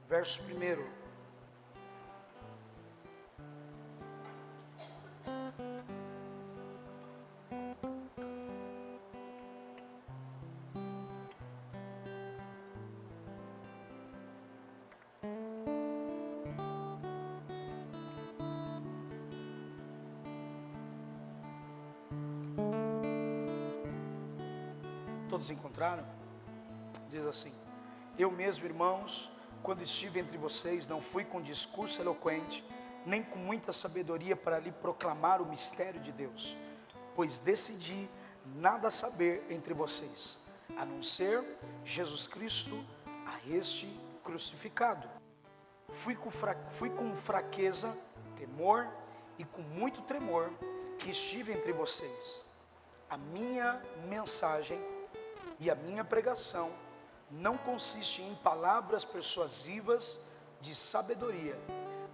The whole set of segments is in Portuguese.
verso 1. Todos encontraram? Diz assim: eu mesmo, irmãos, quando estive entre vocês, não fui com discurso eloquente, nem com muita sabedoria para lhe proclamar o mistério de Deus, pois decidi nada saber entre vocês, a não ser Jesus Cristo, a este crucificado. Fui com fraqueza, temor e com muito tremor que estive entre vocês. A minha mensagem e a minha pregação não consiste em palavras persuasivas de sabedoria,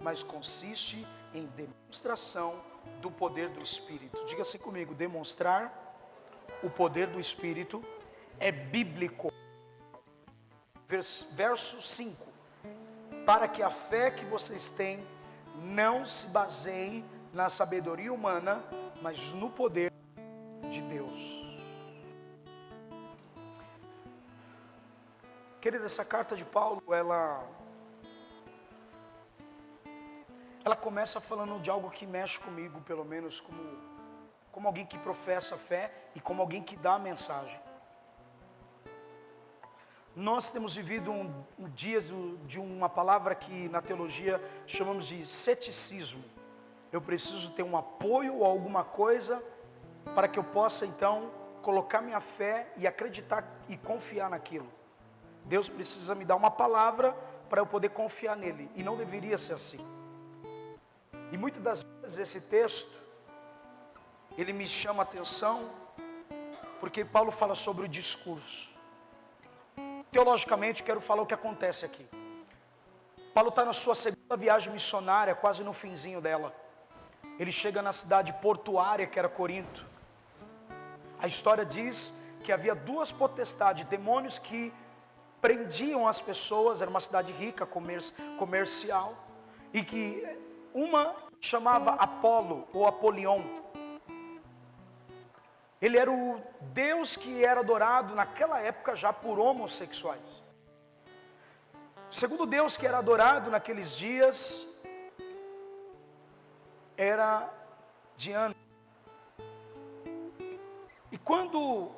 mas consiste em demonstração do poder do Espírito. Diga assim comigo: demonstrar o poder do Espírito é bíblico. Verso 5: para que a fé que vocês têm não se baseie na sabedoria humana, mas no poder de Deus. Querida, essa carta de Paulo, ela começa falando de algo que mexe comigo, pelo menos como alguém que professa a fé e como alguém que dá a mensagem. Nós temos vivido dias de uma palavra que na teologia chamamos de ceticismo. Eu preciso ter um apoio ou alguma coisa para que eu possa então colocar minha fé e acreditar e confiar naquilo. Deus precisa me dar uma palavra para eu poder confiar nele, e não deveria ser assim. E muitas das vezes esse texto, ele me chama a atenção, porque Paulo fala sobre o discurso. Teologicamente, quero falar o que acontece aqui. Paulo está na sua segunda viagem missionária, quase no finzinho dela. Ele chega na cidade portuária, que era Corinto. A história diz que havia duas potestades, demônios que prendiam as pessoas. Era uma cidade rica, comercial, e que uma chamava Apolo ou Apolion. Ele era o Deus que era adorado naquela época já por homossexuais. O segundo Deus que era adorado naqueles dias era Diana. E quando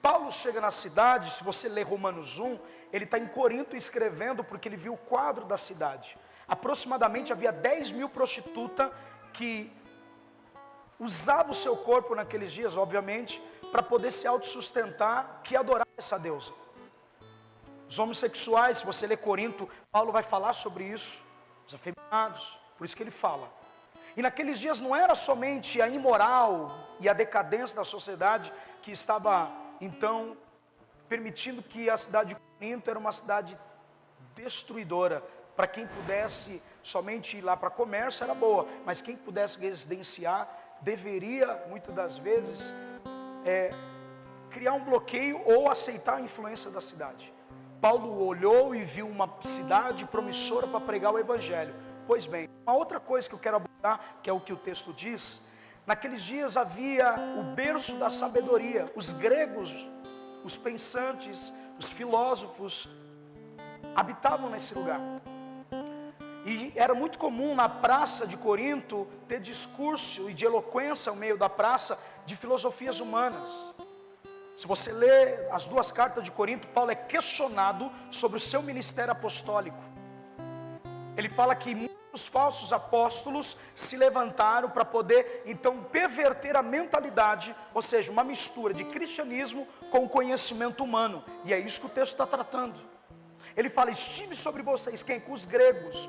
Paulo chega na cidade, se você ler Romanos 1, ele está em Corinto escrevendo porque ele viu o quadro da cidade. Aproximadamente havia 10.000 prostitutas que usavam o seu corpo naqueles dias, obviamente, para poder se autossustentar, que adoravam essa deusa. Os homossexuais, se você ler Corinto, Paulo vai falar sobre isso, os afeminados, por isso que ele fala. E naqueles dias não era somente a imoral e a decadência da sociedade que estava, então, permitindo que a cidade de Corinto era uma cidade destruidora. Para quem pudesse somente ir lá para comércio era boa, mas quem pudesse residenciar deveria, muitas das vezes, criar um bloqueio ou aceitar a influência da cidade. Paulo olhou e viu uma cidade promissora para pregar o evangelho. Pois bem, uma outra coisa que eu quero abordar, que é o que o texto diz, naqueles dias havia o berço da sabedoria. Os gregos, os pensantes, os filósofos habitavam nesse lugar. E era muito comum na praça de Corinto ter discurso e de eloquência ao meio da praça de filosofias humanas. Se você ler as duas cartas de Corinto, Paulo é questionado sobre o seu ministério apostólico. Ele fala que muitos falsos apóstolos se levantaram para poder então perverter a mentalidade, ou seja, uma mistura de cristianismo com conhecimento humano. E é isso que o texto está tratando. Ele fala: estive sobre vocês, quem? Com os gregos,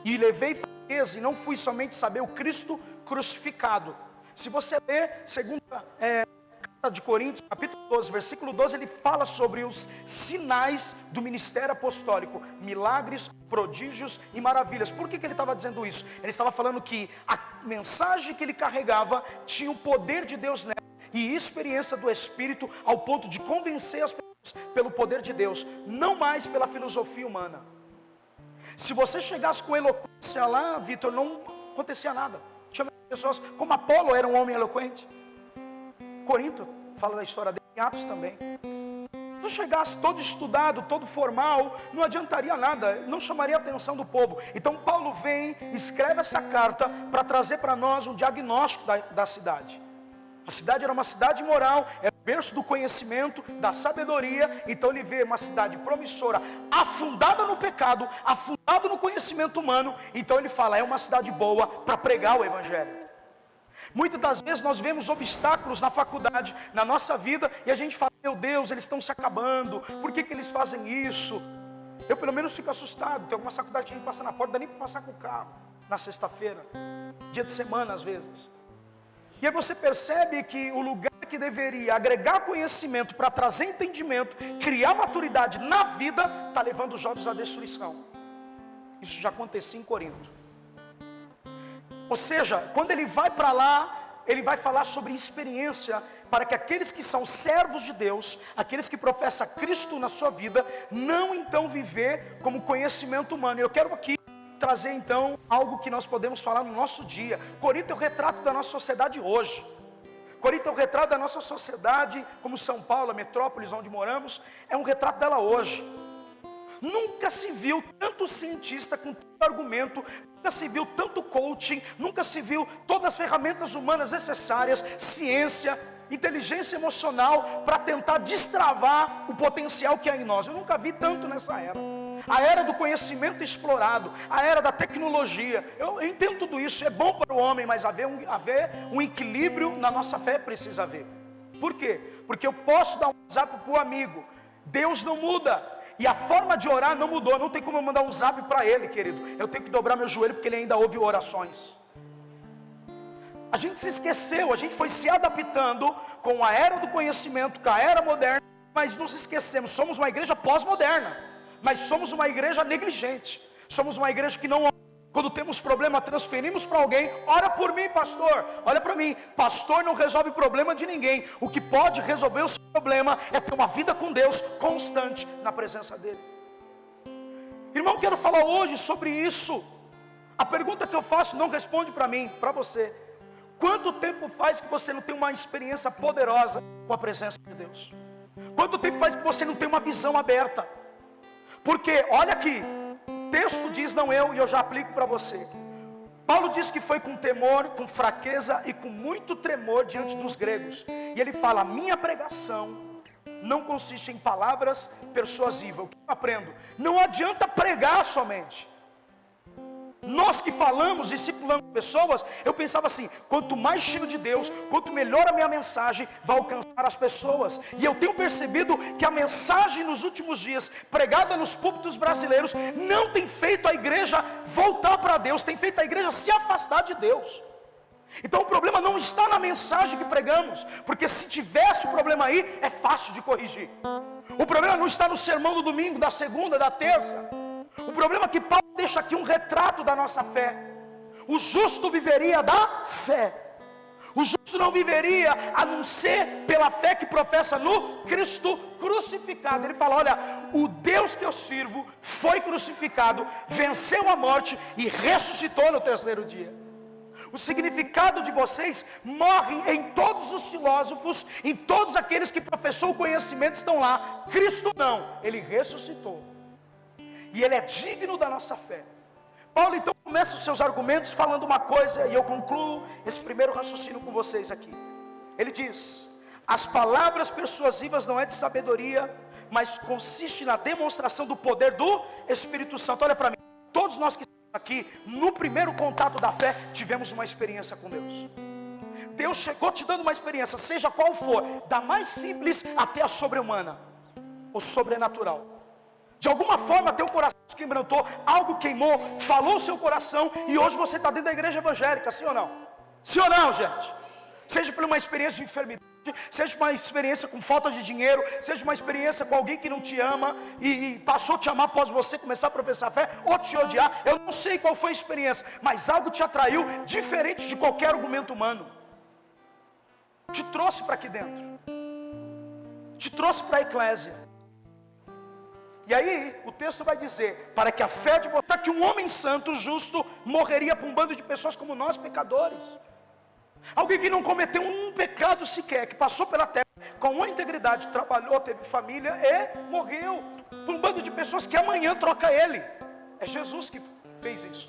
e levei fraqueza, e não fui somente saber o Cristo crucificado. Se você ler segunda carta de Coríntios, capítulo 12, versículo 12, ele fala sobre os sinais do ministério apostólico: milagres, prodígios e maravilhas. Por que ele estava dizendo isso? Ele estava falando que a mensagem que ele carregava tinha o poder de Deus nela, e experiência do Espírito, ao ponto de convencer as pessoas pelo poder de Deus, não mais pela filosofia humana. Se você chegasse com eloquência lá, Vitor, não acontecia nada. Tinha pessoas, como Apolo era um homem eloquente. Corinto fala da história dele, em Atos também. Se eu chegasse todo estudado, todo formal, não adiantaria nada, não chamaria a atenção do povo. Então Paulo vem, escreve essa carta para trazer para nós um diagnóstico da cidade. A cidade era uma cidade moral, era o berço do conhecimento, da sabedoria. Então ele vê uma cidade promissora, afundada no pecado, afundada no conhecimento humano. Então ele fala, é uma cidade boa para pregar o evangelho. Muitas das vezes nós vemos obstáculos na faculdade, na nossa vida, e a gente fala, meu Deus, eles estão se acabando, por que eles fazem isso? Eu pelo menos fico assustado, tem alguma faculdade que a gente passa na porta, não dá nem para passar com o carro, na sexta-feira, dia de semana às vezes. E aí você percebe que o lugar que deveria agregar conhecimento para trazer entendimento, criar maturidade na vida, está levando os jovens à destruição. Isso já acontecia em Corinto. Ou seja, quando ele vai para lá, ele vai falar sobre experiência, para que aqueles que são servos de Deus, aqueles que professam Cristo na sua vida, não então viver como conhecimento humano. Eu quero aqui trazer então algo que nós podemos falar no nosso dia. Corinto é o retrato da nossa sociedade hoje. Corinto é o retrato da nossa sociedade, como São Paulo, a metrópolis onde moramos, é um retrato dela hoje. Nunca se viu tanto cientista com tanto argumento, nunca se viu tanto coaching, nunca se viu todas as ferramentas humanas necessárias, ciência, inteligência emocional, para tentar destravar o potencial que há em nós. Eu nunca vi tanto nessa era. A era do conhecimento explorado, a era da tecnologia. Eu entendo tudo isso, é bom para o homem, mas haver um equilíbrio na nossa fé precisa haver. Por quê? Porque eu posso dar um WhatsApp para o amigo, Deus não muda. E a forma de orar não mudou, não tem como eu mandar um zap para ele, querido. Eu tenho que dobrar meu joelho porque ele ainda ouve orações. A gente se esqueceu, a gente foi se adaptando com a era do conhecimento, com a era moderna, mas nos esquecemos. Somos uma igreja pós-moderna, mas somos uma igreja negligente. Somos uma igreja que não ora. Quando temos problema, transferimos para alguém. Ora por mim, pastor. Olha para mim, pastor não resolve problema de ninguém. O que pode resolver o seu problema é ter uma vida com Deus constante na presença dele. Irmão, quero falar hoje sobre isso. A pergunta que eu faço não responde para mim, para você. Quanto tempo faz que você não tem uma experiência poderosa com a presença de Deus? Quanto tempo faz que você não tem uma visão aberta? Porque, olha aqui, o texto diz, não eu, e eu já aplico para você. Paulo diz que foi com temor, com fraqueza e com muito tremor diante dos gregos. E ele fala, a minha pregação não consiste em palavras persuasivas. O que eu aprendo? Não adianta pregar somente. Nós que falamos, discipulamos pessoas, eu pensava assim, quanto mais cheio de Deus, quanto melhor a minha mensagem vai alcançar as pessoas. E eu tenho percebido que a mensagem nos últimos dias, pregada nos púlpitos brasileiros, não tem feito a igreja voltar para Deus, tem feito a igreja se afastar de Deus. Então o problema não está na mensagem que pregamos, porque se tivesse o problema aí, é fácil de corrigir. O problema não está no sermão do domingo, da segunda, da terça. O problema é que Paulo deixa aqui um retrato da nossa fé. O justo viveria da fé. O justo não viveria a não ser pela fé que professa no Cristo crucificado. Ele fala, olha, o Deus que eu sirvo foi crucificado, venceu a morte e ressuscitou no terceiro dia. O significado de vocês morre em todos os filósofos, em todos aqueles que professou o conhecimento estão lá. Cristo não, Ele ressuscitou. E Ele é digno da nossa fé. Paulo então começa os seus argumentos falando uma coisa, e eu concluo esse primeiro raciocínio com vocês aqui. Ele diz, as palavras persuasivas não é de sabedoria, mas consiste na demonstração do poder do Espírito Santo. Olha para mim, todos nós que estamos aqui, no primeiro contato da fé, tivemos uma experiência com Deus. Deus chegou te dando uma experiência, seja qual for, da mais simples até a sobre-humana, ou sobrenatural. De alguma forma teu coração se quebrantou, algo queimou, falou o seu coração, e hoje você está dentro da igreja evangélica, sim ou não? Sim ou não, gente? Seja por uma experiência de enfermidade, seja uma experiência com falta de dinheiro, seja uma experiência com alguém que não te ama, e passou a te amar após você começar a professar a fé, ou te odiar, eu não sei qual foi a experiência, mas algo te atraiu, diferente de qualquer argumento humano, te trouxe para aqui dentro, te trouxe para a eclésia. E aí o texto vai dizer, para que a fé de você, que um homem santo, justo, morreria para um bando de pessoas como nós, pecadores. Alguém que não cometeu um pecado sequer, que passou pela terra com a integridade, trabalhou, teve família e morreu para um bando de pessoas que amanhã troca ele. É Jesus que fez isso.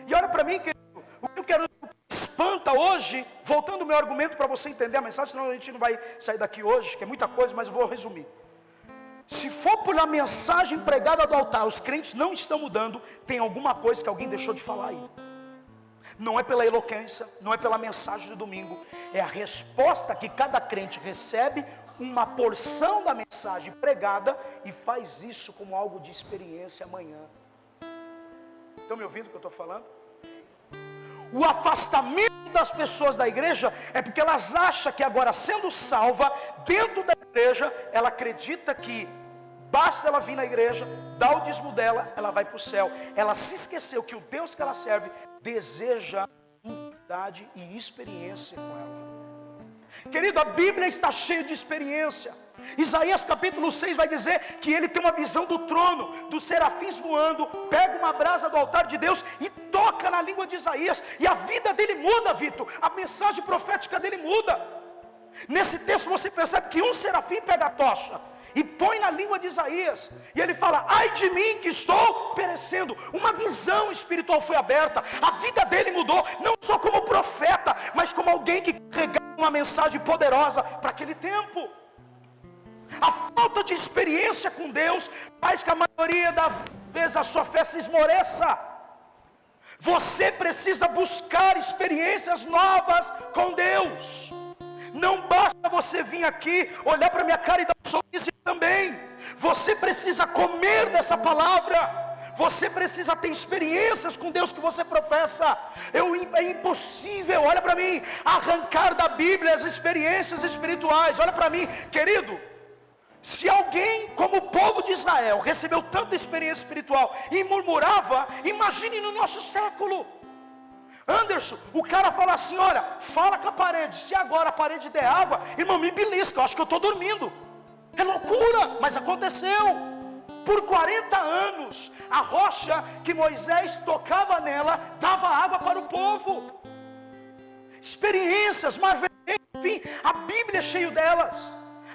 E olha para mim, querido, o que eu quero espanta hoje, voltando ao meu argumento para você entender a mensagem, senão a gente não vai sair daqui hoje, que é muita coisa, mas eu vou resumir. Se for pela mensagem pregada do altar, os crentes não estão mudando, tem alguma coisa que alguém deixou de falar aí. Não é pela eloquência, não é pela mensagem do domingo, é a resposta que cada crente recebe, uma porção da mensagem pregada, e faz isso como algo de experiência amanhã. Estão me ouvindo o que eu estou falando? O afastamento das pessoas da igreja é porque elas acham que agora, sendo salva dentro da igreja, ela acredita que basta ela vir na igreja, dar o dízimo dela, ela vai para o céu. Ela se esqueceu que o Deus que ela serve deseja intimidade e experiência com ela. Querido, a Bíblia está cheia de experiência. Isaías capítulo 6 vai dizer que ele tem uma visão do trono, dos serafins voando, pega uma brasa do altar de Deus e toca na língua de Isaías, e a vida dele muda, Vitor, a mensagem profética dele muda. Nesse texto você percebe que um serafim pega a tocha e põe na língua de Isaías, e ele fala: ai de mim que estou perecendo. Uma visão espiritual foi aberta, a vida dele mudou, não só como profeta, mas como alguém que carregava uma mensagem poderosa para aquele tempo. A falta de experiência com Deus faz que a maioria das vezes a sua fé se esmoreça. Você precisa buscar experiências novas com Deus. Não basta você vir aqui, olhar para minha cara e dar um sorriso também. Você precisa comer dessa palavra. Você precisa ter experiências com Deus que você professa. É impossível, olha para mim, arrancar da Bíblia as experiências espirituais. Olha para mim, querido. Se alguém, como o povo de Israel, recebeu tanta experiência espiritual e murmurava, imagine no nosso século. Anderson, o cara fala assim: olha, fala com a parede, se agora a parede der água, irmão, me belisca, eu acho que eu estou dormindo. É loucura, mas aconteceu. Por 40 anos, a rocha que Moisés tocava nela, dava água para o povo. Experiências, maravilhas, enfim, a Bíblia é cheia delas.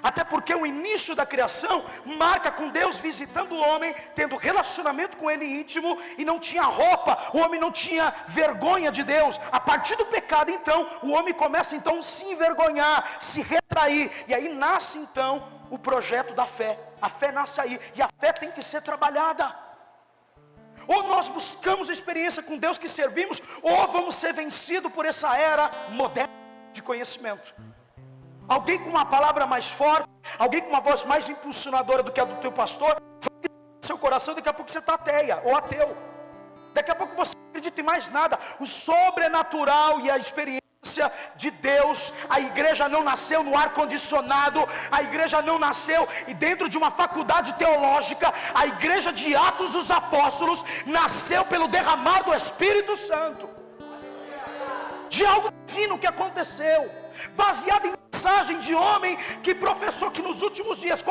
Até porque o início da criação marca com Deus visitando o homem, tendo relacionamento com ele íntimo, e não tinha roupa, o homem não tinha vergonha de Deus. A partir do pecado, então, o homem começa então a se envergonhar, se retrair, e aí nasce então o projeto da fé. A fé nasce aí, e a fé tem que ser trabalhada. Ou nós buscamos experiência com Deus que servimos, ou vamos ser vencidos por essa era moderna de conhecimento. Alguém com uma palavra mais forte, alguém com uma voz mais impulsionadora do que a do teu pastor, vai no seu coração, daqui a pouco você está ateia ou ateu. Daqui a pouco você não acredita em mais nada. O sobrenatural e a experiência de Deus, a igreja não nasceu no ar-condicionado, a igreja não nasceu e dentro de uma faculdade teológica. A igreja de Atos dos Apóstolos nasceu pelo derramar do Espírito Santo, de algo divino que aconteceu, baseado em mensagem de homem que professou que nos últimos dias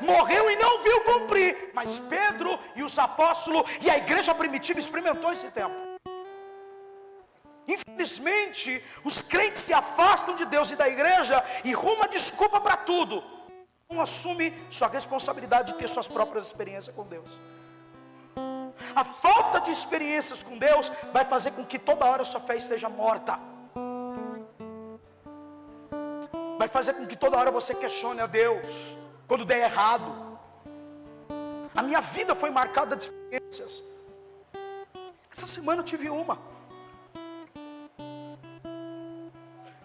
morreu e não viu cumprir. Mas Pedro e os apóstolos e a igreja primitiva experimentou esse tempo. Infelizmente, os crentes se afastam de Deus e da igreja e rumam a desculpa para tudo. Não assume sua responsabilidade de ter suas próprias experiências com Deus. A falta de experiências com Deus vai fazer com que toda hora sua fé esteja morta. Vai fazer com que toda hora você questione a Deus quando der errado. A minha vida foi marcada de experiências. Essa semana eu tive uma.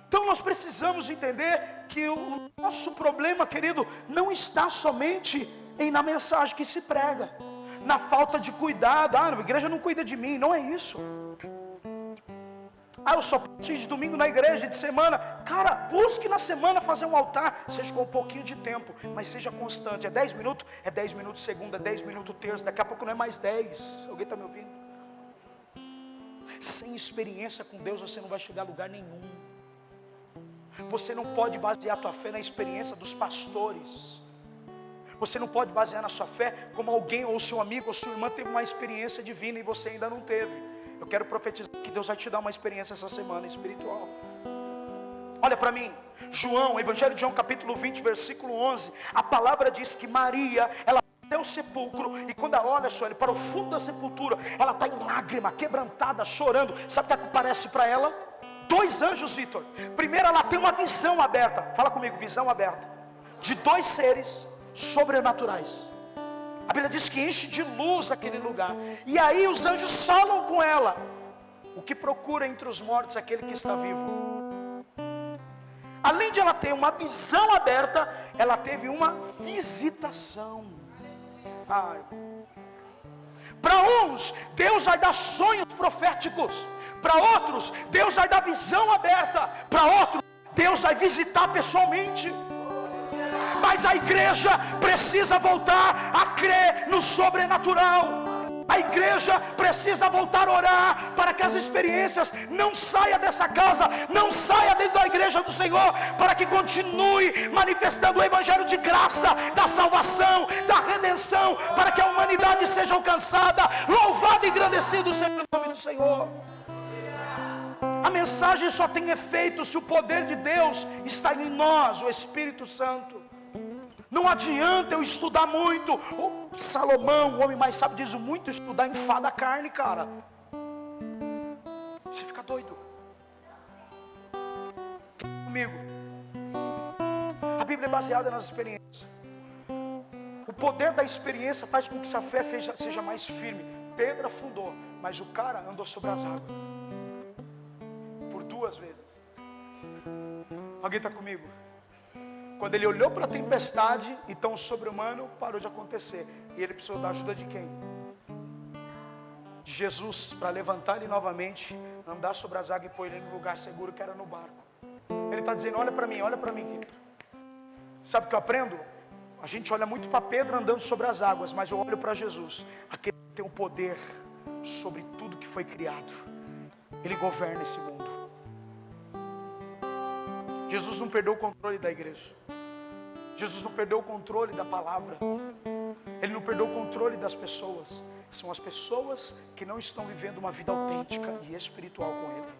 Então nós precisamos entender que o nosso problema, querido, não está somente na mensagem que se prega, na falta de cuidado. A igreja não cuida de mim, não é isso. Eu só preciso de domingo na igreja, de semana. Cara, busque na semana fazer um altar, seja com um pouquinho de tempo, mas seja constante. É 10 minutos? É 10 minutos segunda, 10 minutos terça, daqui a pouco não é mais 10. Alguém está me ouvindo? Sem experiência com Deus você não vai chegar a lugar nenhum. Você não pode basear a tua fé na experiência dos pastores. Você não pode basear na sua fé como alguém, ou seu amigo, ou sua irmã teve uma experiência divina e você ainda não teve. Eu quero profetizar que Deus vai te dar uma experiência essa semana espiritual. Olha para mim, João, Evangelho de João capítulo 20, versículo 11. A palavra diz que Maria, ela vai até o sepulcro, e quando ela olha só, para o fundo da sepultura, ela está em lágrima, quebrantada, chorando. Sabe o que aparece para ela? 2 anjos, Vitor. Primeiro ela tem uma visão aberta, fala comigo, visão aberta, de 2 seres sobrenaturais. A Bíblia diz que enche de luz aquele lugar. E aí os anjos falam com ela: o que procura entre os mortos aquele que está vivo. Além de ela ter uma visão aberta, ela teve uma visitação. Para uns, Deus vai dar sonhos proféticos. Para outros, Deus vai dar visão aberta. Para outros, Deus vai visitar pessoalmente. Mas a igreja precisa voltar a crer no sobrenatural. A igreja precisa voltar a orar para que as experiências não saiam dessa casa, não saiam dentro da igreja do Senhor, para que continue manifestando o evangelho de graça, da salvação, da redenção, para que a humanidade seja alcançada. Louvado e engrandecido seja o nome do Senhor. A mensagem só tem efeito se o poder de Deus está em nós, o Espírito Santo. Não adianta eu estudar muito. Salomão, o homem mais sábio, diz: muito estudar enfada a carne, cara. Você fica doido. Comigo. A Bíblia é baseada nas experiências. O poder da experiência faz com que sua fé seja mais firme. Pedro afundou, mas o cara andou sobre as águas por 2 vezes. Alguém está comigo? Quando ele olhou para a tempestade, então o sobre-humano parou de acontecer. E ele precisou da ajuda de quem? De Jesus, para levantar ele novamente, andar sobre as águas e pôr ele no lugar seguro, que era no barco. Ele está dizendo: olha para mim, querido. Sabe o que eu aprendo? A gente olha muito para Pedro andando sobre as águas, mas eu olho para Jesus, aquele que tem o poder sobre tudo que foi criado. Ele governa esse mundo. Jesus não perdeu o controle da igreja. Jesus não perdeu o controle da palavra. Ele não perdeu o controle das pessoas. São as pessoas que não estão vivendo uma vida autêntica e espiritual com Ele.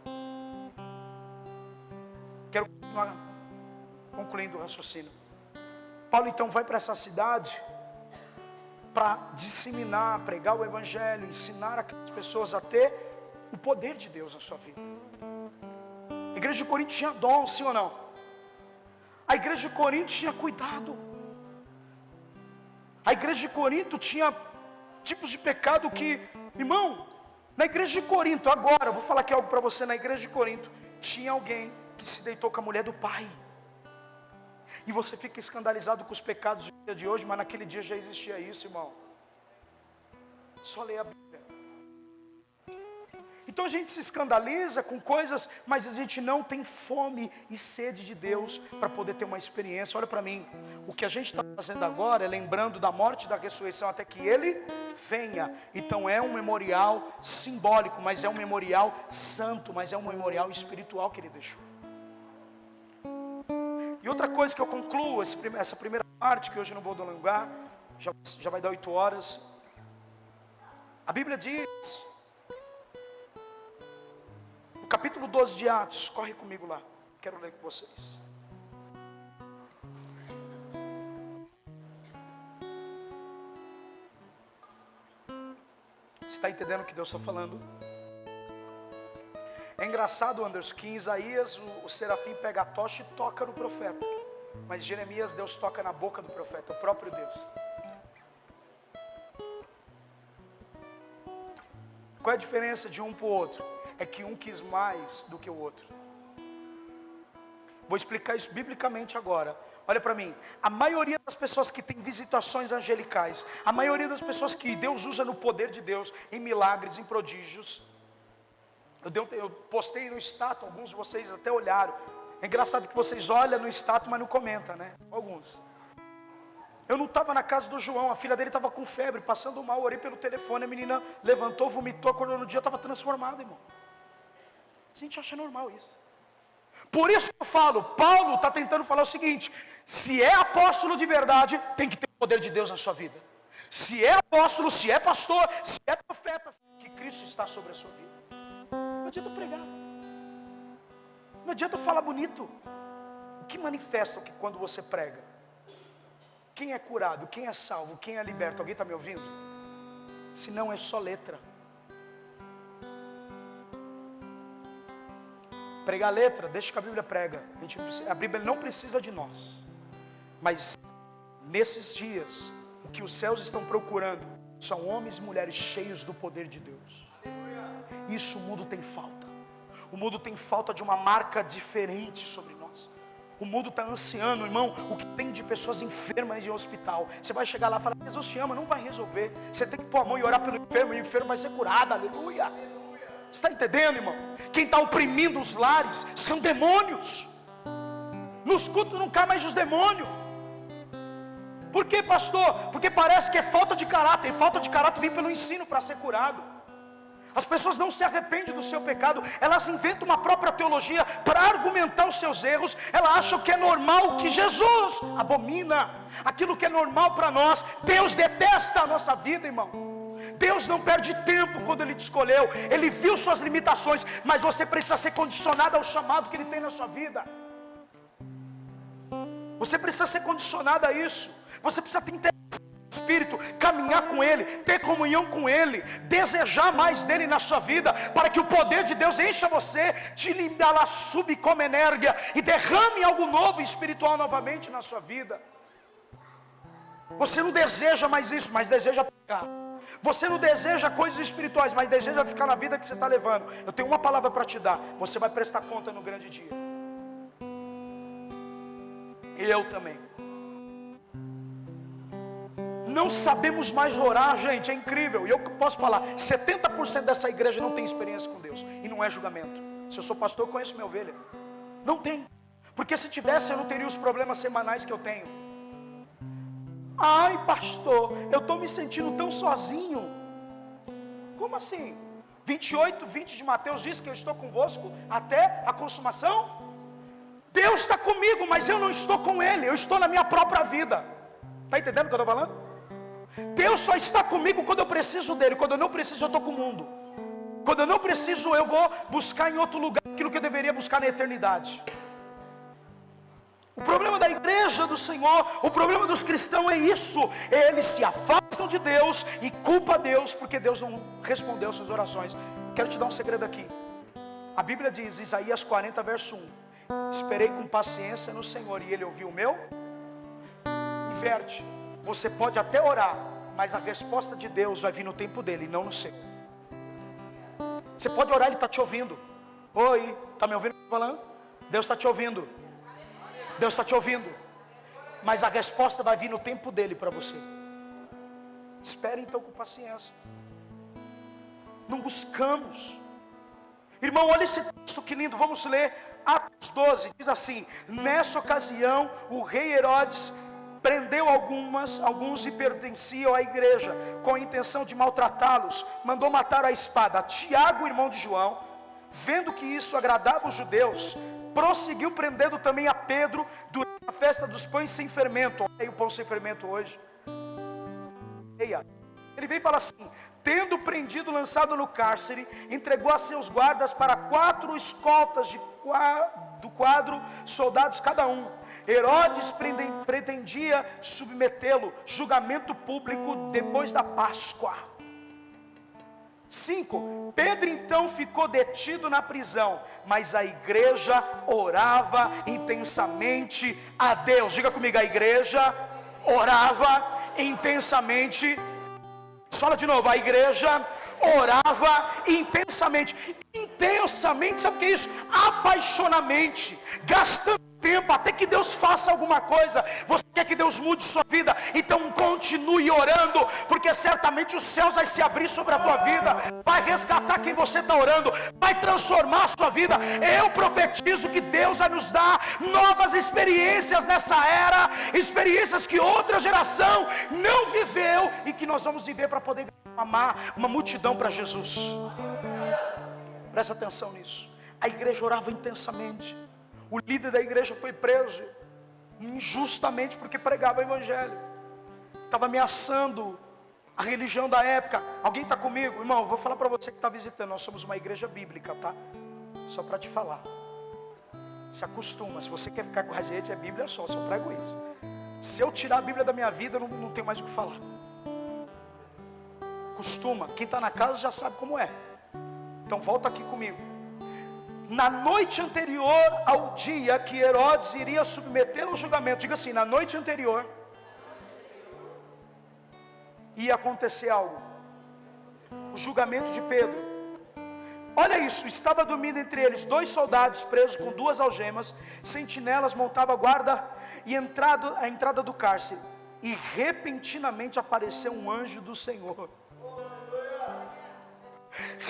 Quero continuar concluindo o raciocínio. Paulo então vai para essa cidade para disseminar, pregar o evangelho, ensinar aquelas pessoas a ter o poder de Deus na sua vida. A igreja de Corinto tinha dom, sim ou não? A igreja de Corinto tinha cuidado. A igreja de Corinto tinha tipos de pecado que, irmão, na igreja de Corinto, agora, eu vou falar aqui algo para você. Na igreja de Corinto, tinha alguém que se deitou com a mulher do pai. E você fica escandalizado com os pecados do dia de hoje, mas naquele dia já existia isso, irmão. Só leia a Bíblia. Então a gente se escandaliza com coisas, mas a gente não tem fome e sede de Deus para poder ter uma experiência. Olha para mim, o que a gente está fazendo agora é lembrando da morte e da ressurreição até que Ele venha. Então é um memorial simbólico, mas é um memorial santo, mas é um memorial espiritual que Ele deixou. E outra coisa que eu concluo, essa primeira parte, que hoje eu não vou alongar, já vai dar 8 horas. A Bíblia diz... capítulo 12 de Atos, corre comigo lá, quero ler com vocês. Você está entendendo o que Deus está falando? É engraçado, Anderson, que em Isaías o serafim pega a tocha e toca no profeta, mas em Jeremias Deus toca na boca do profeta, o próprio Deus. Qual é a diferença de um para o outro? É que um quis mais do que o outro. Vou explicar isso biblicamente agora. Olha para mim, a maioria das pessoas que tem visitações angelicais, a maioria das pessoas que Deus usa no poder de Deus, em milagres, em prodígios, eu postei no status, alguns de vocês até olharam. É engraçado que vocês olham no status, mas não comentam, né? Alguns. Eu não estava na casa do João, a filha dele estava com febre, passando mal, orei pelo telefone, a menina levantou, vomitou, acordou no dia, estava transformada, irmão. A gente acha normal isso. Por isso que eu falo, Paulo está tentando falar o seguinte: se é apóstolo de verdade, tem que ter poder de Deus na sua vida. Se é apóstolo, se é pastor, se é profeta, que Cristo está sobre a sua vida. Não adianta pregar, não adianta falar bonito. O que manifesta que quando você prega? Quem é curado, quem é salvo, quem é liberto? Alguém está me ouvindo? Se não é só letra. Pregar letra, deixa que a Bíblia prega. A Bíblia não precisa de nós. Mas nesses dias, o que os céus estão procurando são homens e mulheres cheios do poder de Deus. Isso o mundo tem falta. O mundo tem falta de uma marca diferente sobre nós. O mundo está ansiando, irmão, o que tem de pessoas enfermas em hospital. Você vai chegar lá e falar, Jesus te ama, não vai resolver. Você tem que pôr a mão e orar pelo enfermo, e o enfermo vai ser curado, aleluia. Você está entendendo, irmão? Quem está oprimindo os lares são demônios. Nos cultos não cai mais os demônios. Por quê, pastor? Porque parece que é falta de caráter. E falta de caráter vem pelo ensino para ser curado. As pessoas não se arrependem do seu pecado. Elas inventam uma própria teologia para argumentar os seus erros. Elas acham que é normal, que Jesus abomina. Aquilo que é normal para nós, Deus detesta a nossa vida, irmão. Deus não perde tempo quando Ele te escolheu. Ele viu suas limitações, mas você precisa ser condicionado ao chamado que Ele tem na sua vida. Você precisa ser condicionado a isso. Você precisa ter interesse no Espírito, caminhar com Ele, ter comunhão com Ele, desejar mais dEle na sua vida, para que o poder de Deus encha você, te limpa, sube como energia e derrame algo novo e espiritual novamente na sua vida. Você não deseja mais isso, mas deseja pecar. Você não deseja coisas espirituais, mas deseja ficar na vida que você está levando. Eu tenho uma palavra para te dar. Você vai prestar conta no grande dia. E eu também. Não sabemos mais orar, gente, é incrível. E eu posso falar, 70% dessa igreja não tem experiência com Deus. E não é julgamento. Se eu sou pastor, eu conheço minha ovelha. Não tem. Porque se tivesse, eu não teria os problemas semanais que eu tenho. Ai, pastor, eu estou me sentindo tão sozinho. Como assim? 28:20 de Mateus diz que eu estou convosco até a consumação. Deus está comigo, mas eu não estou com Ele. Eu estou na minha própria vida. Está entendendo o que eu estou falando? Deus só está comigo quando eu preciso dEle. Quando eu não preciso, eu estou com o mundo. Quando eu não preciso, eu vou buscar em outro lugar aquilo que eu deveria buscar na eternidade. O problema da igreja do Senhor, o problema dos cristãos é isso. Eles se afastam de Deus e culpam Deus porque Deus não respondeu suas orações. Quero te dar um segredo aqui. A Bíblia diz, Isaías 40, verso 1: esperei com paciência no Senhor e Ele ouviu o meu. Inverte. Você pode até orar, mas a resposta de Deus vai vir no tempo dele, não no seu. Você pode orar, Ele está te ouvindo. Oi, está me ouvindo falando? Deus está te ouvindo. Deus está te ouvindo. Mas a resposta vai vir no tempo dele para você. Espere então com paciência. Não buscamos. Irmão, olha esse texto que lindo. Vamos ler Atos 12. Diz assim: nessa ocasião o rei Herodes prendeu alguns e pertenciam à igreja, com a intenção de maltratá-los. Mandou matar à espada Tiago, irmão de João. Vendo que isso agradava os judeus, prosseguiu prendendo também a Pedro durante a festa dos pães sem fermento. Olha aí o pão sem fermento hoje. Ele vem e fala assim: tendo prendido, lançado no cárcere, entregou a seus guardas para 4 escoltas do quadro soldados cada um. Herodes pretendia submetê-lo, julgamento público depois da Páscoa. 5. Pedro então ficou detido na prisão, mas a igreja orava intensamente a Deus. Diga comigo, a igreja orava intensamente. Fala de novo, a igreja orava intensamente. Intensamente, sabe o que é isso? Apaixonadamente, gastando tempo até que Deus faça alguma coisa. Você quer que Deus mude sua vida? Então continue orando, porque certamente os céus vai se abrir sobre a tua vida, vai resgatar quem você está orando, vai transformar a sua vida. Eu profetizo que Deus vai nos dar novas experiências nessa era, experiências que outra geração não viveu e que nós vamos viver para poder amar uma multidão para Jesus. Presta atenção nisso. A igreja orava intensamente. O líder da igreja foi preso injustamente porque pregava o evangelho. estava ameaçando a religião da época. Alguém está comigo? Irmão, eu vou falar para você que está visitando, nós somos uma igreja bíblica, tá? Só para te falar. Se acostuma, se você quer ficar com a gente, é Bíblia só prego isso. Se eu tirar a Bíblia da minha vida, eu não tenho mais o que falar. Costuma, quem está na casa já sabe como é. Então volta aqui comigo. Na noite anterior ao dia que Herodes iria submeter ao julgamento, diga assim, na noite anterior ia acontecer algo. O julgamento de Pedro. Olha isso, estava dormindo entre eles 2 soldados presos com 2 algemas, sentinelas montavam a guarda e a entrada do cárcere. E repentinamente apareceu um anjo do Senhor.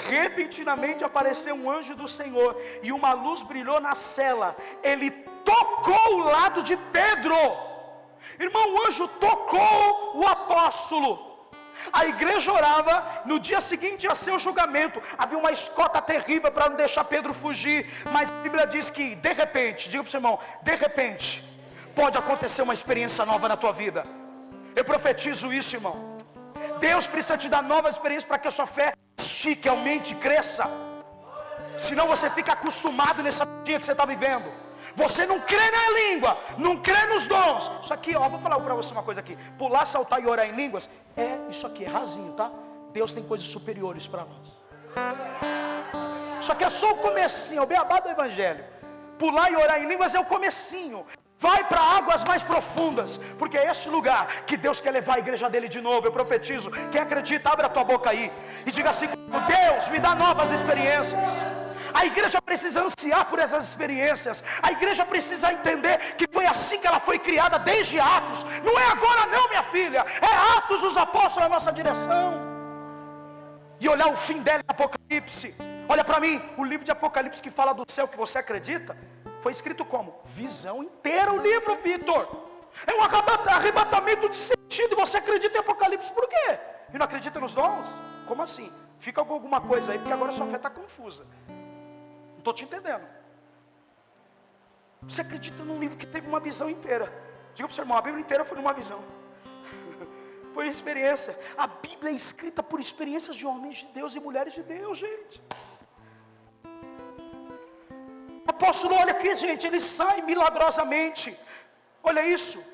Repentinamente apareceu um anjo do Senhor e uma luz brilhou na cela. Ele tocou o lado de Pedro. Irmão, o anjo tocou o apóstolo. A igreja orava, no dia seguinte ia ser o julgamento. Havia uma escota terrível para não deixar Pedro fugir. Mas a Bíblia diz que de repente, diga para o seu irmão, de repente pode acontecer uma experiência nova na tua vida. Eu profetizo isso, irmão. Deus precisa te dar novas experiências para que a sua fé estique, aumente, cresça. Senão você fica acostumado nessa dia que você está vivendo. Você não crê na língua, não crê nos dons. Isso aqui, ó, vou falar para você uma coisa aqui. Pular, saltar e orar em línguas, isso aqui é rasinho, tá? Deus tem coisas superiores para nós. Isso aqui é só o comecinho, o beabá do evangelho. Pular e orar em línguas é o comecinho. Vai para águas mais profundas, porque é esse lugar que Deus quer levar a igreja dele de novo. Eu profetizo, quem acredita, abre a tua boca aí e diga assim, Deus me dá novas experiências. A igreja precisa ansiar por essas experiências. A igreja precisa entender que foi assim que ela foi criada desde Atos. Não é agora não, minha filha. É Atos dos Apóstolos na nossa direção. E olhar o fim dela em Apocalipse. Olha para mim, o livro de Apocalipse que fala do céu que você acredita, foi escrito como? Visão inteira o livro, Vitor. É um arrebatamento de sentido. E você acredita em Apocalipse por quê? E não acredita nos dons? Como assim? Fica com alguma coisa aí, porque agora sua fé está confusa. Não estou te entendendo. Você acredita num livro que teve uma visão inteira? Diga para o seu irmão, a Bíblia inteira foi numa visão. Foi experiência. A Bíblia é escrita por experiências de homens de Deus e mulheres de Deus, gente. O apóstolo, olha aqui, gente, ele sai milagrosamente. Olha isso.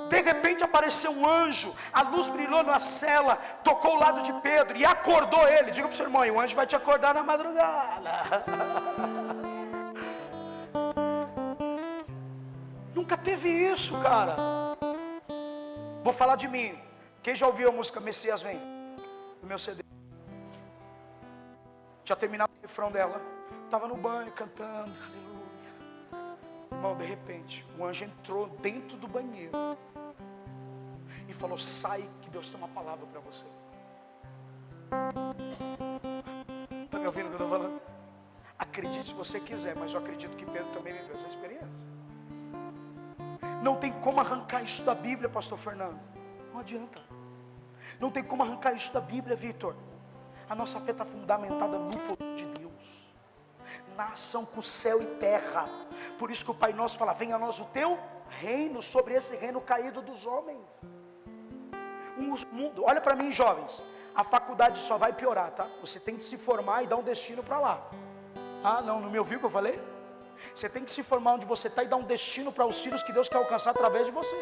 De repente apareceu um anjo, a luz brilhou na cela, tocou o lado de Pedro e acordou ele. Diga para o seu irmão, o anjo vai te acordar na madrugada. Nunca teve isso, cara. Vou falar de mim. Quem já ouviu a música Messias Vem? No meu CD. Tinha terminado o refrão dela. Estava no banho cantando, aleluia. Irmão, de repente, o anjo entrou dentro do banheiro e falou, sai que Deus tem uma palavra para você. Está me ouvindo o que eu estou falando? Acredite se você quiser, mas eu acredito que Pedro também viveu essa experiência. Não tem como arrancar isso da Bíblia, pastor Fernando. Não adianta. Não tem como arrancar isso da Bíblia, Vitor. A nossa fé está fundamentada no poder de Deus, na ação com céu e terra. Por isso que o Pai Nosso fala, venha a nós o teu reino, sobre esse reino caído dos homens. O mundo, olha para mim, jovens, a faculdade só vai piorar, tá? Você tem que se formar e dar um destino para lá. Ah, não me ouviu o que eu falei? Você tem que se formar onde você está e dar um destino para os filhos que Deus quer alcançar através de você.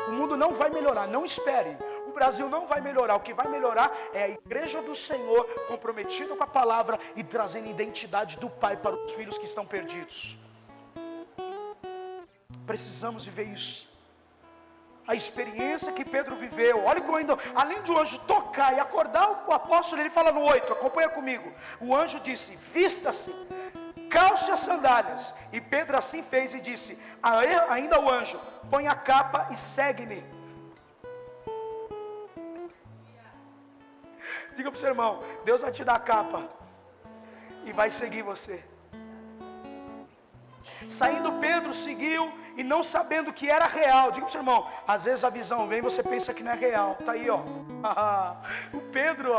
O mundo não vai melhorar, não espere. O Brasil não vai melhorar. O que vai melhorar é a igreja do Senhor comprometida com a palavra e trazendo identidade do Pai para os filhos que estão perdidos. Precisamos viver isso. A experiência que Pedro viveu, olha como ainda, além de o anjo tocar e acordar o apóstolo, ele fala no 8, acompanha comigo. O anjo disse, vista-se, calce as sandálias. E Pedro assim fez e disse, ainda o anjo, põe a capa e segue-me. Diga para o seu irmão, Deus vai te dar a capa e vai seguir você. Saindo Pedro seguiu e não sabendo que era real. Diga para o seu irmão, às vezes a visão vem e você pensa que não é real. Está aí, ó. O Pedro,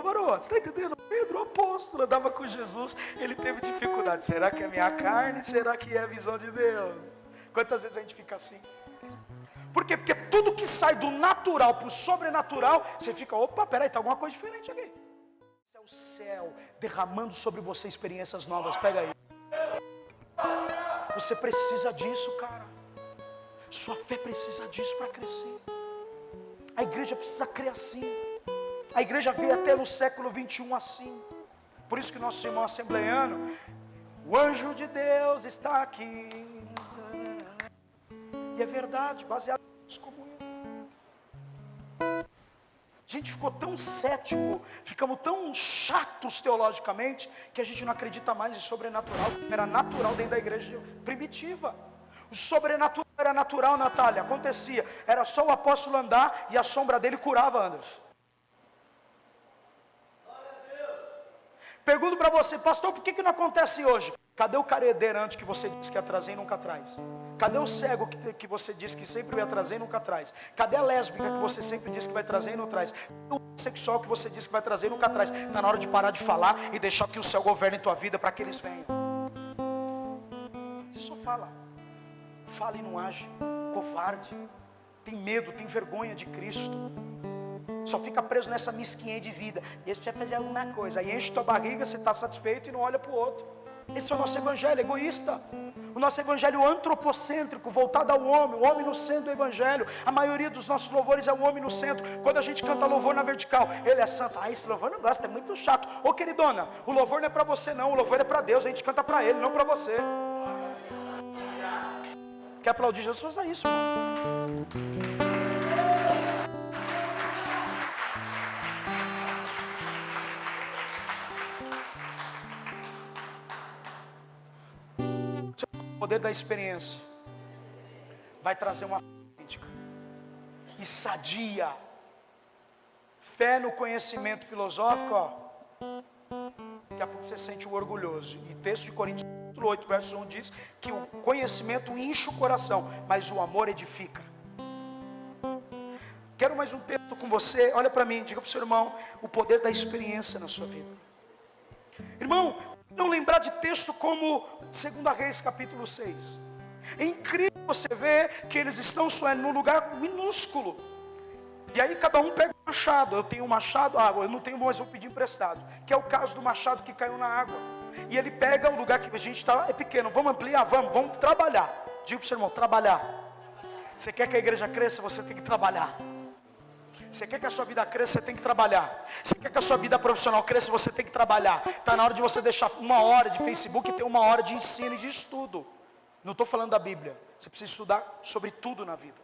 varô, você está entendendo? Pedro, o apóstolo, andava com Jesus. Ele teve dificuldade. Será que é minha carne? Será que é a visão de Deus? Quantas vezes a gente fica assim? Por quê? Porque tudo que sai do natural para o sobrenatural, você fica, opa, peraí, está alguma coisa diferente aqui. Esse é o céu derramando sobre você experiências novas, pega aí. Você precisa disso, cara. Sua fé precisa disso para crescer. A igreja precisa crer assim. A igreja veio até no século 21 assim. Por isso que nosso irmão assembleiano, o anjo de Deus está aqui. E é verdade, baseado em como isso. A gente ficou tão cético, ficamos tão chatos teologicamente, que a gente não acredita mais em sobrenatural. Era natural dentro da igreja primitiva. O sobrenatural era natural, Natália, acontecia. Era só o apóstolo andar e a sombra dele curava Anderson. Pergunto para você, pastor, por que não acontece hoje? Cadê o cadeirante que você disse que ia trazer e nunca traz? Cadê o cego que você disse que sempre ia trazer e nunca traz? Cadê a lésbica que você sempre disse que vai trazer e não traz? Cadê o sexual que você disse que vai trazer e nunca traz? Está na hora de parar de falar e deixar que o céu governe tua vida para que eles venham. Você só fala. Fala e não age. Covarde. Tem medo, tem vergonha de Cristo. Só fica preso nessa mesquinha de vida. Deus precisa fazer alguma coisa. Aí enche tua barriga, você está satisfeito e não olha para o outro. Esse é o nosso evangelho egoísta. O nosso evangelho antropocêntrico, voltado ao homem, o homem no centro do evangelho. A maioria dos nossos louvores é o homem no centro. Quando a gente canta louvor na vertical, ele é santo. Ah, esse louvor não gosta, é muito chato. Ô queridona, o louvor não é para você não, o louvor é para Deus. A gente canta para ele, não para você. Quer aplaudir Jesus? Faça isso, irmão. O poder da experiência vai trazer uma fé autêntica e sadia. Fé no conhecimento filosófico, ó. Daqui a pouco você sente o orgulhoso. E texto de Coríntios 8, verso 1 diz que o conhecimento enche o coração, mas o amor edifica. Quero mais um texto com você. Olha para mim, diga para o seu irmão o poder da experiência na sua vida. Irmão, não lembrar de texto como 2 Reis capítulo 6. É incrível você ver que eles estão num lugar minúsculo. E aí cada um pega um machado. Eu tenho um machado, eu não tenho, mas vou pedir emprestado. Que é o caso do machado que caiu na água. E ele pega o lugar que a gente está, é pequeno. Vamos ampliar? Vamos trabalhar. Diga para o seu irmão, trabalhar. Você quer que a igreja cresça? Você tem que trabalhar. Você quer que a sua vida cresça, você tem que trabalhar. Você quer que a sua vida profissional cresça, você tem que trabalhar. Está na hora de você deixar 1 hora de Facebook e ter 1 hora de ensino e de estudo. Não estou falando da Bíblia. Você precisa estudar sobre tudo na vida.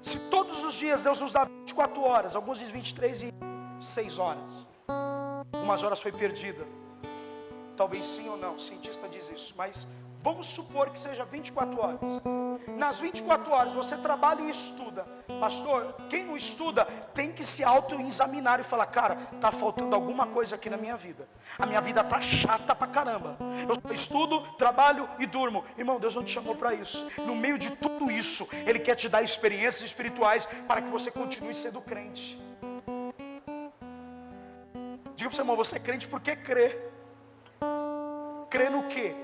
Se todos os dias Deus nos dá 24 horas, alguns dizem 23 e 6 horas. Umas horas foi perdida. Talvez sim ou não, o cientista diz isso. Mas vamos supor que seja 24 horas. Nas 24 horas você trabalha e estuda. Pastor, quem não estuda tem que se auto-examinar e falar, cara, está faltando alguma coisa aqui na minha vida. A minha vida está chata pra caramba. Eu estudo, trabalho e durmo. Irmão, Deus não te chamou para isso. No meio de tudo isso, Ele quer te dar experiências espirituais para que você continue sendo crente. Diga para o seu irmão, você é crente porque crê. Crê no quê?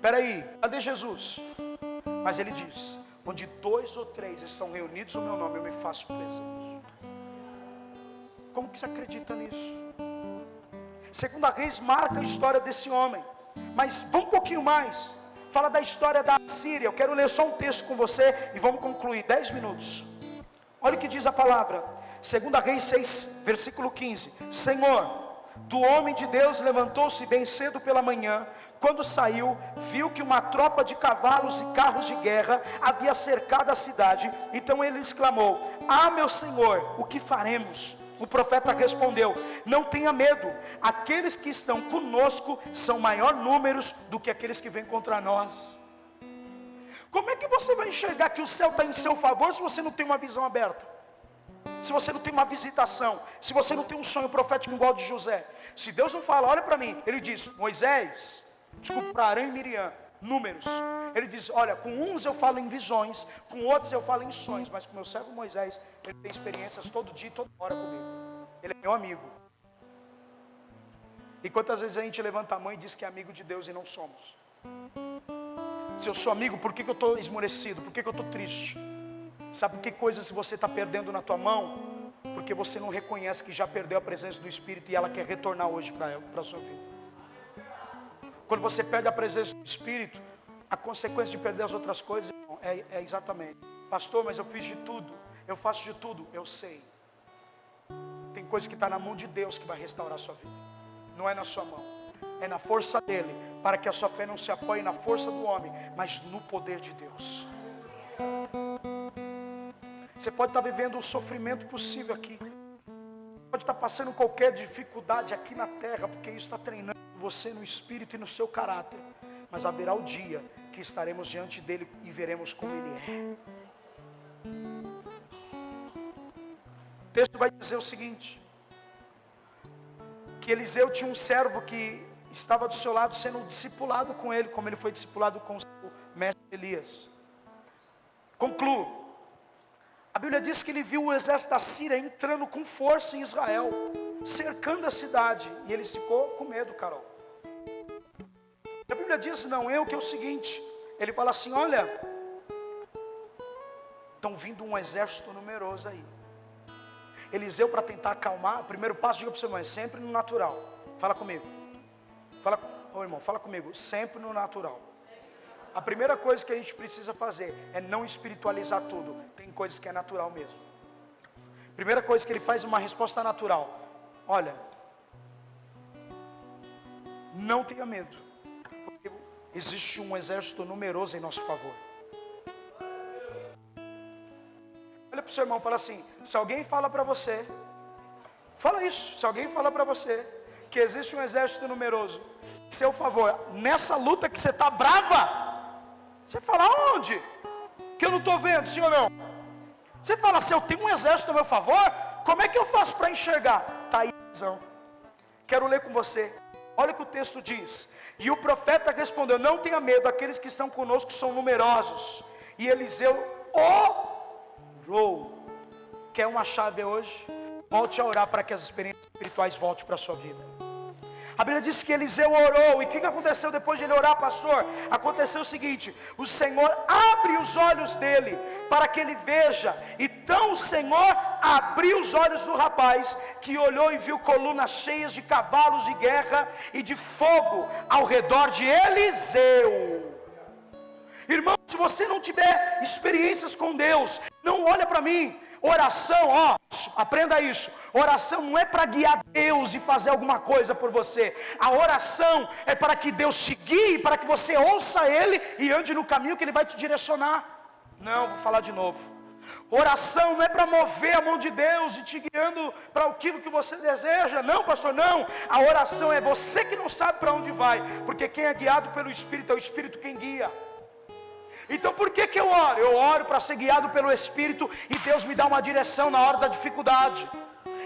Peraí, cadê Jesus? Mas ele diz, onde 2 ou 3 estão reunidos no meu nome, eu me faço presente. Como que você acredita nisso? 2 Reis marca a história desse homem. Mas vamos um pouquinho mais. Fala da história da Assíria. Eu quero ler só um texto com você e vamos concluir, 10 minutos. Olha o que diz a palavra. 2 Reis 6, versículo 15. Senhor, do homem de Deus levantou-se bem cedo pela manhã. Quando saiu, viu que uma tropa de cavalos e carros de guerra havia cercado a cidade. Então ele exclamou, meu senhor, o que faremos? O profeta respondeu, não tenha medo, aqueles que estão conosco são maior números do que aqueles que vêm contra nós. Como é que você vai enxergar que o céu está em seu favor se você não tem uma visão aberta? Se você não tem uma visitação, se você não tem um sonho profético igual de José. Se Deus não fala, olha para mim, ele diz, Moisés, desculpa, para Arã e Miriam, números. Ele diz, olha, com uns eu falo em visões, com outros eu falo em sonhos, mas com meu servo Moisés, ele tem experiências todo dia e toda hora comigo. Ele é meu amigo. E quantas vezes a gente levanta a mão e diz que é amigo de Deus e não somos? Se eu sou amigo, por que eu estou esmorecido? Por que eu estou triste? Sabe que coisas você está perdendo na tua mão? Porque você não reconhece que já perdeu a presença do Espírito e ela quer retornar hoje para a sua vida. Quando você perde a presença do Espírito, a consequência de perder as outras coisas é exatamente: pastor, mas eu fiz de tudo, eu faço de tudo. Eu sei. Tem coisa que está na mão de Deus que vai restaurar a sua vida. Não é na sua mão, é na força dele, para que a sua fé não se apoie na força do homem, mas no poder de Deus. Você pode estar vivendo o sofrimento possível aqui, pode estar passando qualquer dificuldade aqui na terra, porque isso está treinando você no espírito e no seu caráter. Mas haverá o dia que estaremos diante dele e veremos como ele é. O texto vai dizer o seguinte: que Eliseu tinha um servo que estava do seu lado sendo discipulado com ele, como ele foi discipulado com o seu mestre Elias. Concluo. A Bíblia diz que ele viu o exército da Síria entrando com força em Israel, cercando a cidade, e ele ficou com medo, Carol. A Bíblia diz, não eu, que é o seguinte, ele fala assim: olha, estão vindo um exército numeroso aí. Eliseu, para tentar acalmar, o primeiro passo, diga para o seu irmão, é sempre no natural. Fala comigo. Irmão, fala comigo, sempre no natural. A primeira coisa que a gente precisa fazer é não espiritualizar tudo. Tem coisas que é natural mesmo. Primeira coisa que ele faz, uma resposta natural: olha, não tenha medo, porque existe um exército numeroso em nosso favor. Olha para o seu irmão e fala assim: se alguém fala para você, fala isso, se alguém fala para você que existe um exército numeroso em seu favor, nessa luta que você está brava, você fala: aonde? Que eu não estou vendo, sim ou não? Você fala: se eu tenho um exército a meu favor, como é que eu faço para enxergar? Está aí a visão. Quero ler com você. Olha o que o texto diz. E o profeta respondeu: não tenha medo, aqueles que estão conosco são numerosos. E Eliseu orou. Quer uma chave hoje? Volte a orar para que as experiências espirituais voltem para a sua vida. A Bíblia diz que Eliseu orou. E o que aconteceu depois de ele orar, pastor? Aconteceu o seguinte: o Senhor abre os olhos dele para que ele veja. Então o Senhor abriu os olhos do rapaz, que olhou e viu colunas cheias de cavalos de guerra e de fogo ao redor de Eliseu. Irmão, se você não tiver experiências com Deus, não olha para mim. Oração, aprenda isso. Oração não é para guiar Deus e fazer alguma coisa por você. A oração é para que Deus te guie, para que você ouça Ele e ande no caminho que Ele vai te direcionar. Não, vou falar de novo. Oração não é para mover a mão de Deus e te guiando para aquilo que você deseja. Não, pastor, não. A oração é você que não sabe para onde vai, porque quem é guiado pelo Espírito é o Espírito quem guia. Então por que eu oro? Eu oro para ser guiado pelo Espírito e Deus me dá uma direção na hora da dificuldade.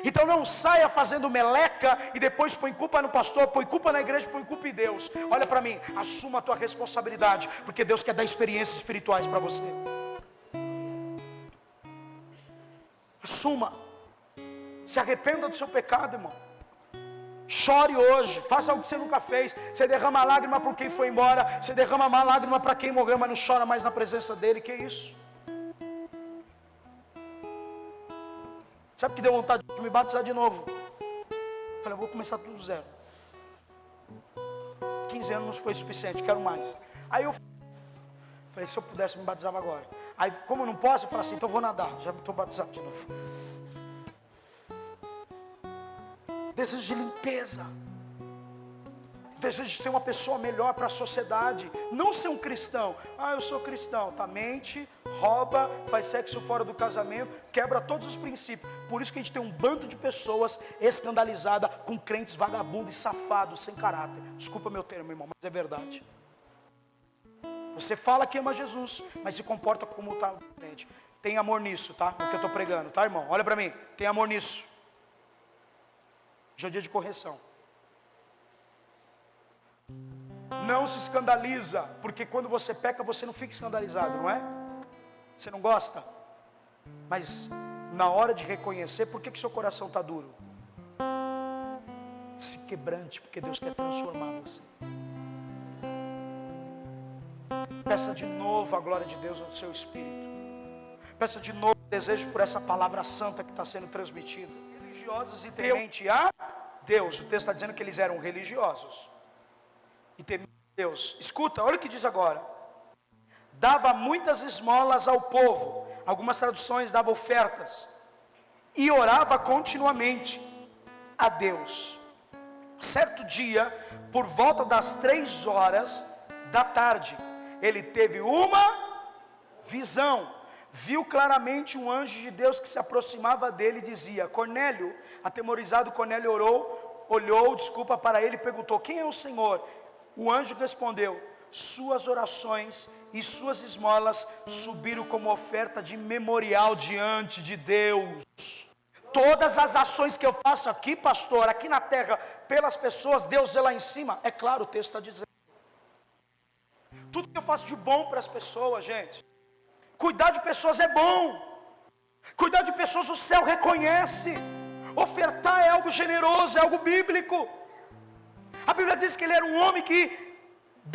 Então não saia fazendo meleca e depois põe culpa no pastor, põe culpa na igreja, põe culpa em Deus. Olha para mim, assuma a tua responsabilidade, porque Deus quer dar experiências espirituais para você. Assuma. Se arrependa do seu pecado, irmão. Chore hoje, faça algo que você nunca fez. Você derrama lágrima por quem foi embora, você derrama uma lágrima para quem morreu, mas não chora mais na presença dele. Que isso? Sabe que deu vontade de me batizar de novo? Falei, eu vou começar tudo do zero. 15 anos não foi suficiente, quero mais. Aí eu falei, se eu pudesse me batizava agora. Aí como eu não posso, eu falei assim, então eu vou nadar. Já estou batizado de novo. Desejo de limpeza, desejo de ser uma pessoa melhor para a sociedade, não ser um cristão. Eu sou cristão, tá? Mente, rouba, faz sexo fora do casamento, quebra todos os princípios. Por isso que a gente tem um bando de pessoas escandalizadas, com crentes vagabundos e safados, sem caráter. Desculpa meu termo, irmão, mas é verdade. Você fala que ama Jesus, mas se comporta como tá crente. Tem amor nisso, tá? No que eu estou pregando, tá, irmão? Olha para mim, tem amor nisso. Hoje é dia de correção. Não se escandaliza, porque quando você peca, você não fica escandalizado, não é? Você não gosta? Mas na hora de reconhecer, por que seu coração está duro? Se quebrante, porque Deus quer transformar você. peça de novo a glória de Deus no seu espírito. Peça de novo o desejo por essa palavra santa que está sendo transmitida. Religiosos e temente a Deus. O texto está dizendo que eles eram religiosos e temente a Deus. Escuta, olha o que diz agora. Dava muitas esmolas ao povo. Algumas traduções davam ofertas. E orava continuamente a Deus. Certo dia, por volta das 3 horas da tarde, ele teve uma visão. Viu claramente um anjo de Deus que se aproximava dele e dizia: Cornélio. Atemorizado, Cornélio olhou para ele e perguntou: quem é o Senhor? O anjo respondeu: suas orações e suas esmolas subiram como oferta de memorial diante de Deus. Todas as ações que eu faço aqui, pastor, aqui na terra, pelas pessoas, Deus vê lá em cima. É claro, o texto está dizendo. Tudo que eu faço de bom para as pessoas, gente. Cuidar de pessoas é bom. Cuidar de pessoas o céu reconhece. Ofertar é algo generoso, é algo bíblico. A Bíblia diz que ele era um homem que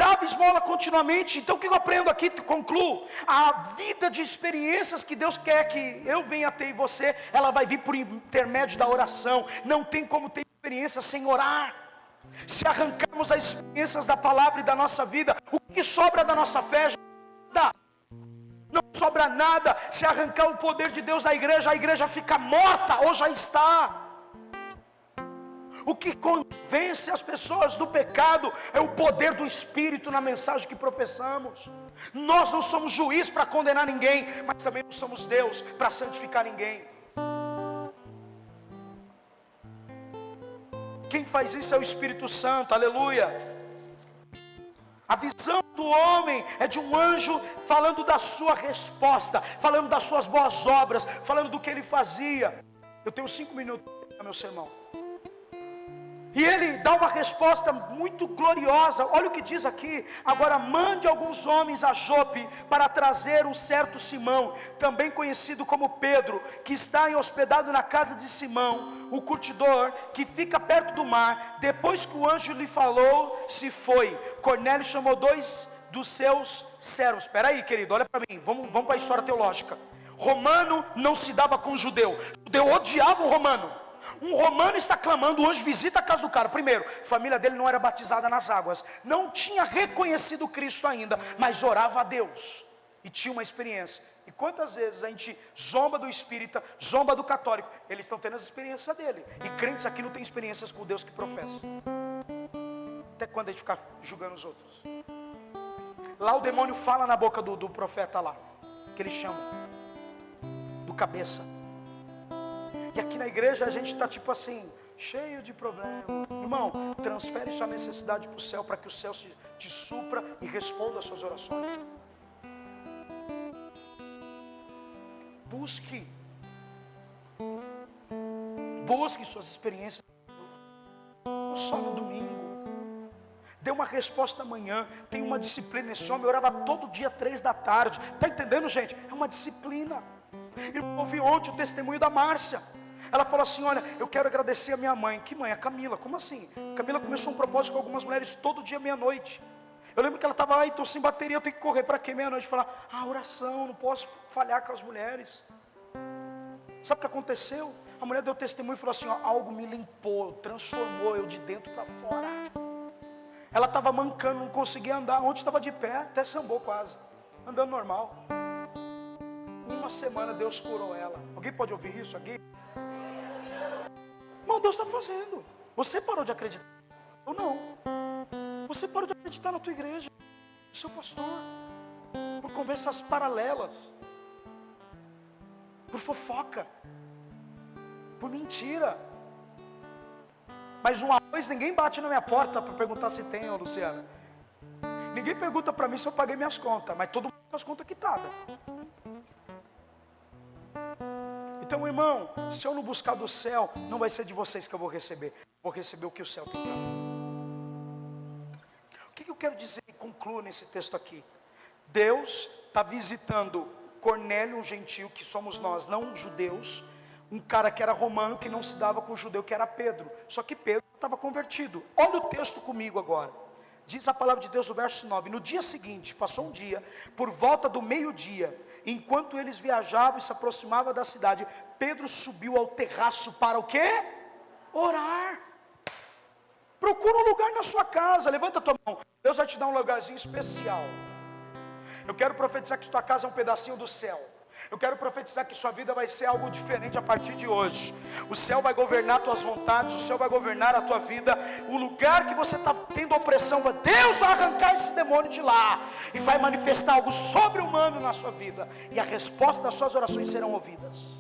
dava esmola continuamente. Então o que eu aprendo aqui, concluo, a vida de experiências que Deus quer que eu venha ter em você, ela vai vir por intermédio da oração. Não tem como ter experiência sem orar. Se arrancarmos as experiências da palavra e da nossa vida, o que sobra da nossa fé? Não sobra nada. Se arrancar o poder de Deus da igreja, a igreja fica morta, ou já está. O que convence as pessoas do pecado é o poder do Espírito na mensagem que professamos. Nós não somos juiz para condenar ninguém, mas também não somos Deus para santificar ninguém. Quem faz isso é o Espírito Santo, aleluia. A visão do homem é de um anjo falando da sua resposta, falando das suas boas obras, falando do que ele fazia. Eu tenho 5 minutos para meu sermão. E ele dá uma resposta muito gloriosa. Olha o que diz aqui: agora mande alguns homens a Jope para trazer um certo Simão, também conhecido como Pedro, que está hospedado na casa de Simão, o curtidor, que fica perto do mar. Depois que o anjo lhe falou, se foi. Cornélio chamou 2 dos seus servos. Espera aí, querido, olha para mim, vamos para a história teológica. Romano não se dava com judeu. Judeu odiava o romano. Um romano está clamando, o anjo visita a casa do cara. Primeiro, a família dele não era batizada nas águas, não tinha reconhecido Cristo ainda, mas orava a Deus e tinha uma experiência. E quantas vezes a gente zomba do espírita, zomba do católico? Eles estão tendo as experiências dele. E crentes aqui não têm experiências com o Deus que professa. Até quando a gente ficar julgando os outros? Lá o demônio fala na boca do profeta lá, que eles chamam do cabeça. E aqui na igreja a gente está tipo assim, cheio de problema. Irmão, transfere sua necessidade para o céu, para que o céu te supra e responda às suas orações. Busque suas experiências, não só no domingo. Dê uma resposta amanhã. Tem uma disciplina. Esse homem orava todo dia 3 da tarde. Está entendendo, gente? É uma disciplina. Eu ouvi ontem o testemunho da Márcia. Ela falou assim: olha, eu quero agradecer a minha mãe. Que mãe? A Camila. Como assim? A Camila começou um propósito com algumas mulheres todo dia meia-noite. Eu lembro que ela estava lá, estou sem bateria, eu tenho que correr para quê? Meia-noite. Falar, oração, não posso falhar com as mulheres. Sabe o que aconteceu? A mulher deu testemunho e falou assim: algo me limpou, transformou eu de dentro para fora. Ela estava mancando, não conseguia andar. Ontem estava de pé, até sambou quase, andando normal. Uma semana Deus curou ela. Alguém pode ouvir isso aqui? Irmão, Deus está fazendo. Você parou de acreditar ou não? Você parou de acreditar na tua igreja, no seu pastor, por conversas paralelas, por fofoca, por mentira. Mas um arroz, ninguém bate na minha porta para perguntar se tem, ô Luciana. Ninguém pergunta para mim se eu paguei minhas contas, mas todo mundo tem as contas quitadas. Então, irmão, se eu não buscar do céu, não vai ser de vocês que eu vou receber. Vou receber o que o céu tem para mim. O que eu quero dizer e concluo nesse texto aqui? Deus está visitando Cornélio, um gentio, que somos nós, não judeus. Um cara que era romano, que não se dava com o judeu, que era Pedro. Só que Pedro estava convertido. Olha o texto comigo agora. Diz a palavra de Deus no verso 9: no dia seguinte, passou um dia, por volta do meio-dia, enquanto eles viajavam e se aproximavam da cidade, Pedro subiu ao terraço para o quê? Orar. Procura um lugar na sua casa, levanta a tua mão, Deus vai te dar um lugarzinho especial. Eu quero profetizar que tua casa é um pedacinho do céu. Eu quero profetizar que sua vida vai ser algo diferente a partir de hoje. O céu vai governar tuas vontades, o céu vai governar a tua vida. O lugar que você está tendo opressão, Deus vai arrancar esse demônio de lá e vai manifestar algo sobre-humano na sua vida, e a resposta das suas orações serão ouvidas.